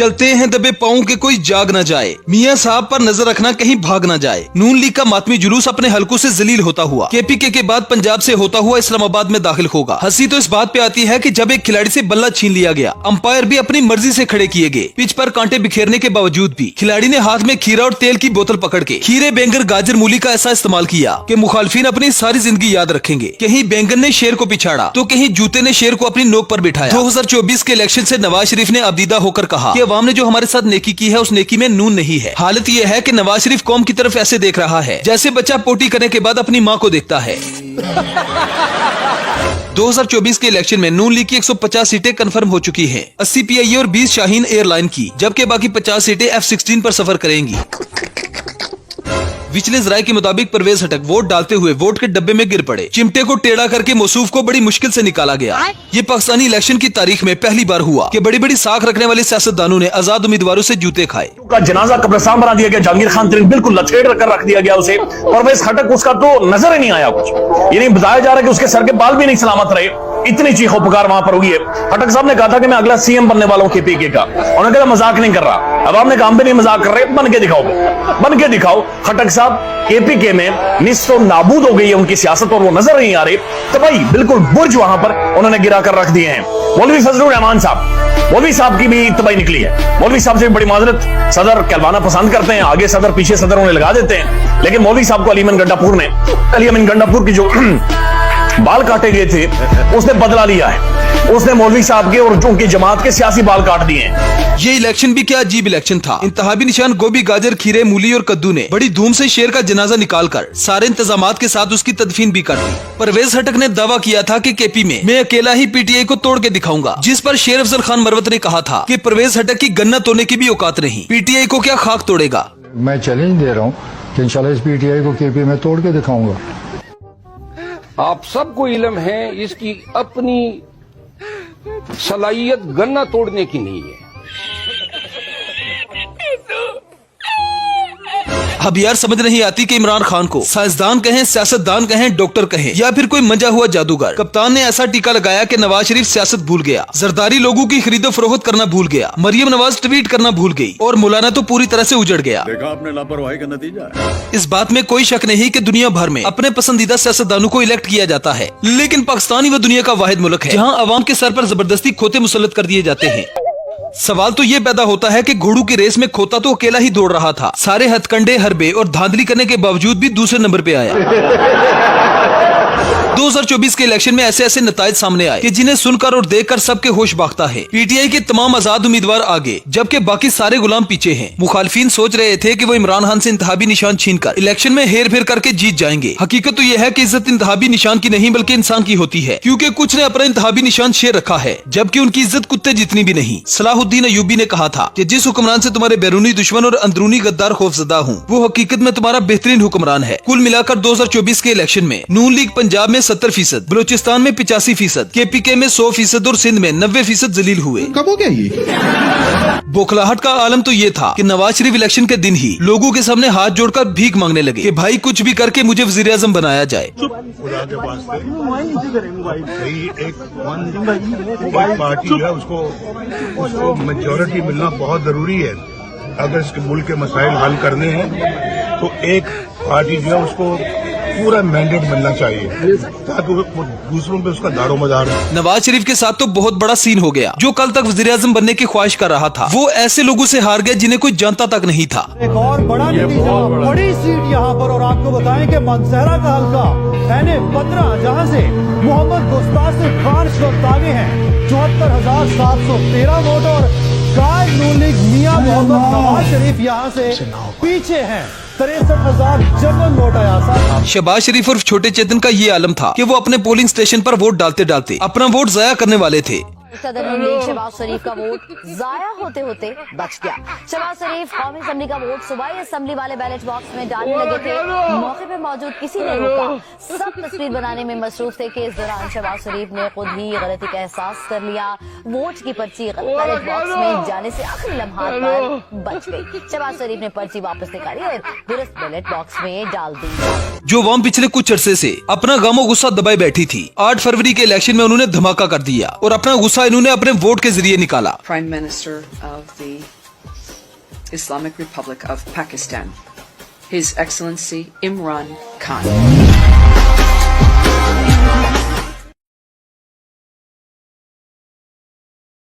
चलते हैं दबे पाँव के कोई जाग न जाए, मियाँ साहब पर नजर रखना कहीं भाग न जाए। नून लीग का मातमी जुलूस अपने हलकों से जलील होता हुआ केपीके के बाद पंजाब से होता हुआ इस्लामाबाद में दाखिल होगा। हंसी तो इस बात पे आती है कि जब एक खिलाड़ी से बल्ला छीन लिया गया, अंपायर भी अपनी मर्जी से खड़े किए गए। पिच पर कांटे बिखेरने के बावजूद भी खिलाड़ी ने हाथ में खीरा और तेल की बोतल पकड़ के खीरे, बैंगन, गाजर, मूली का ऐसा इस्तेमाल किया कि मुखालफिन अपनी सारी जिंदगी याद रखेंगे। कहीं बैंगन ने शेर को पिछाड़ा तो कहीं जूते ने शेर को अपनी नोक पर बिठाया। 2024 के इलेक्शन से नवाज शरीफ ने अबदीदा होकर कहा कि अवाम ने जो हमारे साथ नेकी की है उस नेकी में नून नहीं है। हालत ये है कि नवाज शरीफ कौम की तरफ ऐसे देख रहा है जैसे बच्चा पोटी करने के बाद अपनी माँ को देखता है। 2024 के इलेक्शन में नून लीग की 150 सीटें कंफर्म हो चुकी हैं। 80 पीआईए और 20 शाहीन एयरलाइन की, जबकि बाकी 50 सीटें F-16 पर सफर करेंगी। विजिलेंस राय के मुताबिक परवेज हटक वोट डालते हुए वोट के डब्बे में गिर पड़े। चिमटे को टेढ़ा करके मौसूफ को बड़ी मुश्किल से निकाला गया। ये पाकिस्तानी इलेक्शन की तारीख में पहली बार हुआ कि बड़ी बड़ी साख रखने वाले सियासतदानों ने आजाद उम्मीदवारों से जूते खाए। का जनाजा कब्रिस्तान बना दिया गया, जहांगीर खान तरीन बिल्कुल लथेड़ कर रख दिया गया उसे। परवेज हटक उसका तो नजर ही नहीं आया कुछ। ये नहीं बताया जा रहा कि उसके सर के बाल भी नहीं सलामत रहे। इतनी चीखो पुकार वहां पर हुई है। हटक साहब ने कहा था कि मैं अगला सीएम बनने वाला हूं केपीके का। उन्होंने कहा मजाक नहीं कर रहा। अब आपने काम पे नहीं मजाक कर रहे, बन के दिखाओ, बन के दिखाओ। हटक साहब केपीके में निस्तो नाबूद हो गई है उनकी सियासत और वो नजर नहीं आ रहे। तो भाई बिल्कुल बुर्ज वहां पर उन्होंने गिरा कर रख दिए हैं। मौलवी फजलुर रहमान साहब, मौलवी साहब की भी तबाही निकली है। मौलवी साहब से बड़ी माजरत, सदर कहलवाना पसंद करते हैं, आगे सदर पीछे सदर उन्हें लगा देते हैं। लेकिन मौलवी साहब को अली अमीन गंडापुर की जो बाल काटे गए थे उसने बदला लिया है। उसने मौलवी साहब के और उनकी जमात के सियासी बाल काट दिए हैं। ये इलेक्शन भी क्या अजीब इलेक्शन था। इंतहाबी निशान गोभी, गाजर, खीरे, मूली और कद्दू ने बड़ी धूम से शेर का जनाजा निकालकर सारे इंतजामात के साथ उसकी तदफीन भी कर दी। परवेज हटक ने दावा किया था कि केपी में मैं अकेला ही पीटीआई को तोड़ के दिखाऊंगा, जिस पर शेर अफजल खान मरवत ने कहा था कि परवेज हटक की गन्ना तोड़ने की भी औकात नहीं, पीटीआई को क्या खाक तोड़ेगा। मैं चैलेंज दे रहा हूँ कि इंशाल्लाह इस पीटीआई को केपी में तोड़ के दिखाऊंगा। आप सबको इल्म है इसकी अपनी सलाहियत गन्ना तोड़ने की नहीं है। अब यार समझ नहीं आती कि इमरान खान को साइंसदान कहें, सियासतदान कहें, डॉक्टर कहें या फिर कोई मंजा हुआ जादूगर। कप्तान ने ऐसा टीका लगाया कि नवाज शरीफ सियासत भूल गया, जरदारी लोगों की खरीदो फरोख्त करना भूल गया, मरियम नवाज ट्वीट करना भूल गई और मौलाना तो पूरी तरह से उजड़ गया। देखा आपने लापरवाही का नतीजा है। इस बात में कोई शक नहीं कि दुनिया भर में अपने पसंदीदा सियासतदानों को इलेक्ट किया जाता है, लेकिन पाकिस्तान ही वह दुनिया का वाहिद मुल्क है जहाँ अवाम के सर पर जबरदस्ती खोते मुसल्लत कर दिए जाते हैं। सवाल तो ये पैदा होता है कि घोड़ों की रेस में खोता तो अकेला ही दौड़ रहा था, सारे हथकंडे, हरबे और धांधली करने के बावजूद भी दूसरे नंबर पे आया। 2024 के इलेक्शन में ऐसे ऐसे नताइज सामने आए कि जिन्हें सुनकर और देखकर सबके होश भागता है। पीटीआई के तमाम आजाद उम्मीदवार आगे जबकि बाकी सारे गुलाम पीछे हैं। मुखालफिन सोच रहे थे कि वो इमरान खान से इंतहाबी निशान छीनकर इलेक्शन में हेर फेर करके जीत जाएंगे। हकीकत तो यह है कि इज्जत इंतहाबी निशान की नहीं बल्कि इंसान की होती है, क्योंकि कुछ ने अपना इंतहाबी निशान शेर रखा है जबकि उनकी इज्जत कुत्ते जितनी भी नहीं। सलाहुद्दीन अयूबी ने कहा था कि जिस हुक्मरान से तुम्हारे बैरूनी दुश्मन और अंदरूनी गद्दार खौफजदा हूँ वो हकीकत में तुम्हारा बेहतरीन हुक्मरान है। कुल मिलाकर 2024 के इलेक्शन में नून लीग पंजाब में 70%, बलूचिस्तान में 85%, केपीके में 100% और सिंध में 90% जलील हुए। कब हो गया ये? बौखलाहट का आलम तो ये था कि नवाज शरीफ इलेक्शन के दिन ही लोगों के सामने हाथ जोड़कर भीख मांगने लगे कि भाई कुछ भी करके मुझे वजीर आजम बनाया जाए। एक पार्टी है उसको मेजॉरिटी मिलना बहुत जरूरी है। अगर इसके मुल्क के मसाइल हल करने हैं तो एक पार्टी जो है उसको पूरा मैंडेट मिलना चाहिए ताकि वो दूसरों पे उसका दारोमदार हो। नवाज शरीफ के साथ तो बहुत बड़ा सीन हो गया। जो कल तक वजीर आजम बनने की ख्वाहिश कर रहा था वो ऐसे लोगों से हार गया जिन्हें कोई जानता तक नहीं था। एक और बड़ा नतीजा, बड़ी सीट यहाँ पर, और आपको बताएं कि मानसहरा का हल्का NA-15 जहाँ से मोहम्मद गुस्तासिफ खान शोत आगे हैं 74,713 वोट और कायद नून लीग मियां मोहम्मद नवाज शरीफ यहाँ से पीछे हैं 63,000 जबरन वोट आया। शहबाज शरीफ और छोटे चेतन का ये आलम था कि वो अपने पोलिंग स्टेशन पर वोट डालते डालते अपना वोट जाया करने वाले थे। सदर नून लीग शहबाज शरीफ का वोट जाया होते होते बच गया। शहबाज शरीफ कौमी असम्बली का वोट सुबाई असम्बली वाले बैलेट बॉक्स में डालने लगे थे। मौके पे मौजूद किसी ने रोका, सब तस्वीर बनाने में मसरूफ थे कि इस दौरान शहबाज शरीफ ने खुद ही गलती का एहसास कर लिया। वोट की पर्ची बैलेट बॉक्स में जाने से आखिरी लम्हात पर बच गई। शहबाज शरीफ ने पर्ची वापस निकाली और दुरुस्त बैलेट बॉक्स में डाल दी। जो अवाम पिछले कुछ अरसे से अपना गम और गुस्सा दबाए बैठी थी, 8 फरवरी के इलेक्शन में उन्होंने धमाका कर दिया और अपना गुस्सा फैसला इन्होंने अपने वोट के जरिए निकाला। Prime Minister of the Islamic Republic of Pakistan, His Excellency Imran Khan.